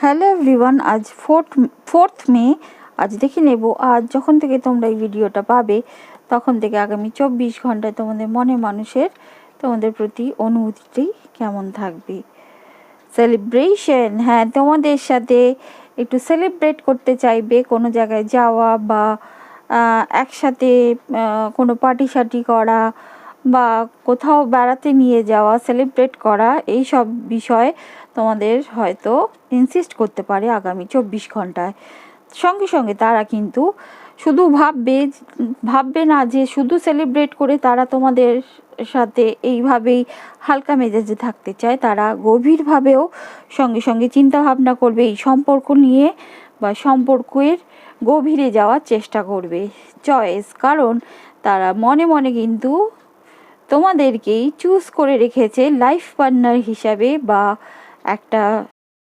Hello everyone, আজ fourth May. আজ দেখে নেব আজ যখন থেকে তোমরা এই ভিডিওটা পাবে তখন থেকে আগামী 24 ঘন্টায় তোমাদের মনে মানুষের তোমাদের প্রতি অনুভূতিটি কেমন থাকবে। সেলিব্রেশন, হ্যাঁ, তোমাদের সাথে একটু সেলিব্রেট করতে চাইবে, কোনো জায়গায় যাওয়া বা একসাথে কোনো পার্টি সার্টি করা বা কোথাও বেড়াতে নিয়ে যাওয়া, সেলিব্রেট করা, এই সব বিষয়ে তোমাদের হয়তো ইনসিস্ট করতে পারে আগামী 24 ঘন্টায়। সঙ্গে সঙ্গে তারা কিন্তু শুধু ভাববে না যে শুধু সেলিব্রেট করে তারা তোমাদের সাথে এইভাবেই হালকা মেজাজে থাকতে চায়। তারা গভীরভাবেও সঙ্গে সঙ্গে চিন্তা ভাবনা করবে এই সম্পর্ক নিয়ে বা সম্পর্কের গভীরে যাওয়ার চেষ্টা করবে। চয়েস, কারণ তারা মনে মনে কিন্তু তোমাদেরকেই চুজ করে রেখেছে লাইফ পার্টনার হিসাবে বা একটা